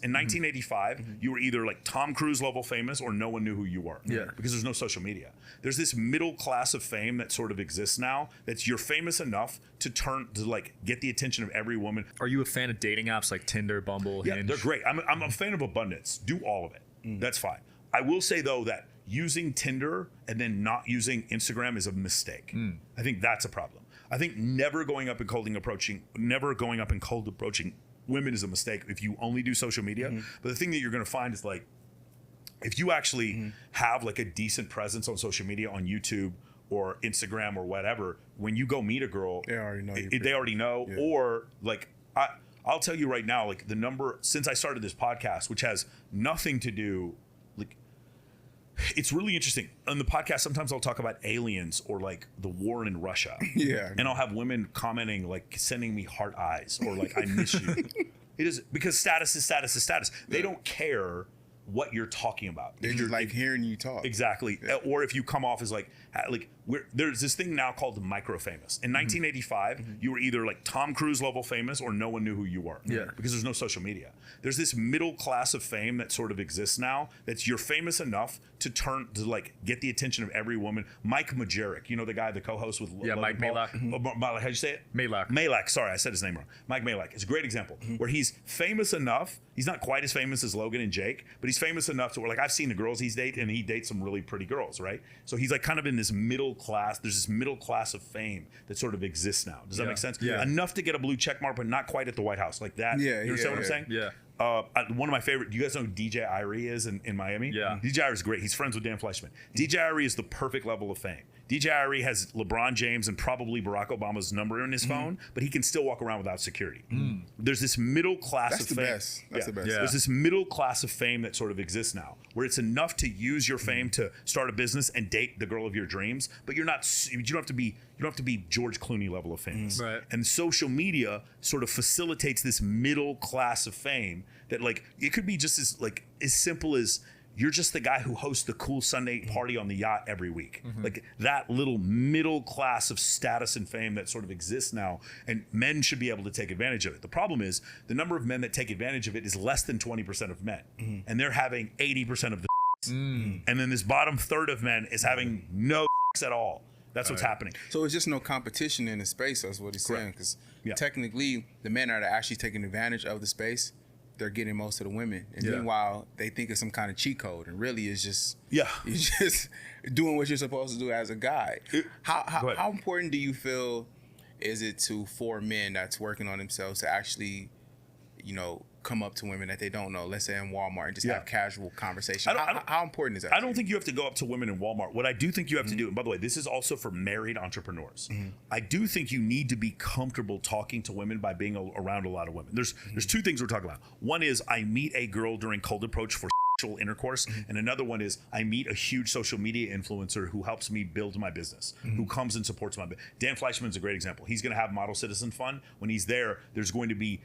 In 1985, you were either like Tom Cruise level famous or no one knew who you were. Yeah. Because there's no social media. There's this middle class of fame that sort of exists now that's you're famous enough to like get the attention of every woman. Are you a fan of dating apps like Tinder, Bumble, Yeah, Hinge? they're great. I'm a fan of abundance. Do all of it. That's fine. I will say though that using Tinder and then not using Instagram is a mistake. I think that's a problem. I think never going up and cold approaching women is a mistake if you only do social media. But the thing that you're going to find is like, if you actually have like a decent presence on social media, on YouTube or Instagram or whatever, when you go meet a girl, They already know you. they already know. Yeah. Or like, I'll tell you right now, like the number, since I started this podcast, which has nothing to do, like, it's really interesting. On the podcast, sometimes I'll talk about aliens or like the war in Russia. Yeah. And I'll have women commenting, like sending me heart eyes or like, I miss you. It is because status is status is status. They don't care what you're talking about. They just like hearing you talk. Exactly. Yeah. Or if you come off as like there's this thing now called micro famous. In 1985, you were either like Tom Cruise level famous or no one knew who you were. Yeah. Because there's no social media. There's this middle class of fame that sort of exists now that's you're famous enough to like get the attention of every woman. Mike Majerick, you know the guy, the co-host with Yeah, Logan Mike Paul? How'd you say it? Malak. Malak. Sorry, I said his name wrong. Mike Malak. It's a great example where he's famous enough. He's not quite as famous as Logan and Jake, but he's famous enough to where like I've seen the girls he's dated, and he dates some really pretty girls, right? So he's like kind of in this middle class. There's this middle class of fame that sort of exists now. Does that make sense? Yeah. Enough to get a blue check mark, but not quite at the White House like that. Yeah, You understand what I'm saying? Yeah. One of my favorite, do you guys know who DJ Irie is in Miami? Yeah. DJ Irie is great. He's friends with Dan Fleischman. DJ Irie is the perfect level of fame. DJ Irie has LeBron James and probably Barack Obama's number in his phone, but he can still walk around without security. There's this middle class That's of the fame. best. That's the best. Yeah. There's this middle class of fame that sort of exists now, where it's enough to use your fame to start a business and date the girl of your dreams, but you don't have to be George Clooney level of famous. Right. And social media sort of facilitates this middle class of fame that like it could be just as simple as you're just the guy who hosts the cool Sunday party on the yacht every week. Like that little middle class of status and fame that sort of exists now, and men should be able to take advantage of it. The problem is the number of men that take advantage of it is less than 20% of men, and they're having 80% of the and then this bottom third of men is having no at all. That's what's happening. So it's just no competition in the space. That's what he's saying. Because technically, the men that are actually taking advantage of the space, they're getting most of the women. And meanwhile, they think it's some kind of cheat code, and really it's just you're just doing what you're supposed to do as a guy. How important do you feel is it for men that's working on themselves to actually, come up to women that they don't know, let's say in Walmart, and just have casual conversation? How important is that? I don't think you have to go up to women in Walmart. What I do think you have to do, and by the way, this is also for married entrepreneurs. I do think you need to be comfortable talking to women by being around a lot of women. There's two things we're talking about. One is I meet a girl during cold approach for sexual intercourse, and another one is I meet a huge social media influencer who helps me build my business, who comes and supports my business. Dan Fleischman's a great example. He's going to have Model Citizen Fund. When he's there, there's going to be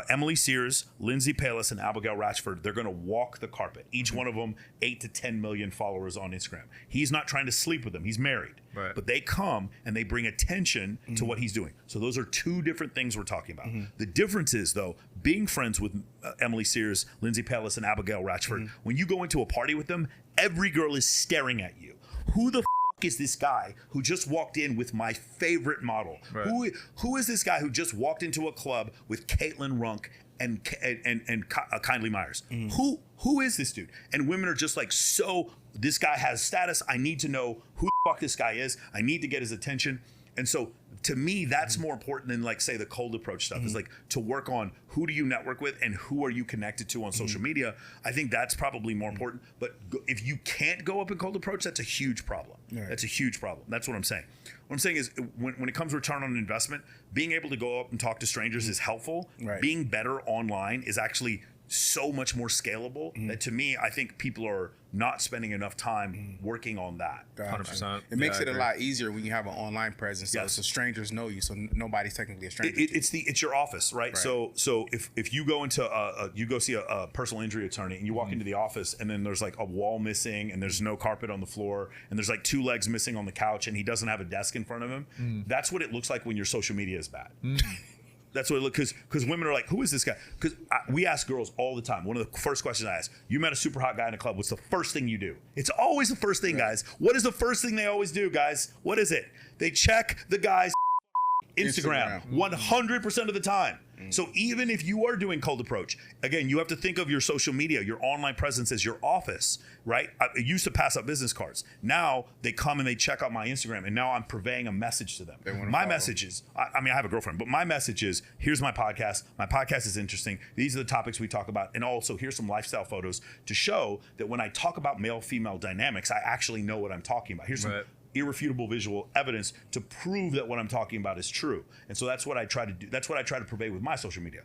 Emily Sears, Lindsay Palis, and Abigail Ratchford. They're going to walk the carpet. Each one of them 8 to 10 million followers on Instagram. He's not trying to sleep with them. He's married. Right. But they come and they bring attention to what he's doing. So those are two different things we're talking about. The difference is, though, being friends with Emily Sears, Lindsay Palis, and Abigail Ratchford, when you go into a party with them, every girl is staring at you. Who the is this guy who just walked in with my favorite model? Right. Who is this guy who just walked into a club with Caitlin Runk and Kindly Myers? Who is this dude? And women are just like, so this guy has status. I need to know who the fuck this guy is. I need to get his attention. And so to me, that's more important than like say the cold approach stuff is like to work on who do you network with and who are you connected to on social media. I think that's probably more important. But if you can't go up and cold approach, that's a huge problem. Right. That's a huge problem. That's what I'm saying. What I'm saying is when it comes to return on investment, being able to go up and talk to strangers is helpful. Right. Being better online is actually so much more scalable that to me, I think people are not spending enough time working on that. 100%. It makes it a lot easier when you have an online presence, so strangers know you, so nobody's technically a stranger. It's your office, right? So if you go into you go see a personal injury attorney and you walk into the office and then there's like a wall missing and there's no carpet on the floor and there's like 2 legs missing on the couch and he doesn't have a desk in front of him, that's what it looks like when your social media is bad. That's what it looks, because women are like, who is this guy? Because we ask girls all the time. One of the first questions I ask, you met a super hot guy in a club. What's the first thing you do? It's always the first thing, guys. What is the first thing they always do, guys? What is it? They check the guy's Instagram 100% of the time. So even if you are doing cold approach, again, you have to think of your social media, your online presence as your office, right? I used to pass out business cards. Now they come and they check out my Instagram, and now I'm purveying a message to them. My message is, I mean, I have a girlfriend, but my message is, here's my podcast. My podcast is interesting. These are the topics we talk about. And also here's some lifestyle photos to show that when I talk about male-female dynamics, I actually know what I'm talking about. Here's some irrefutable visual evidence to prove that what I'm talking about is true. And so that's what I try to do. That's what I try to purvey with my social media.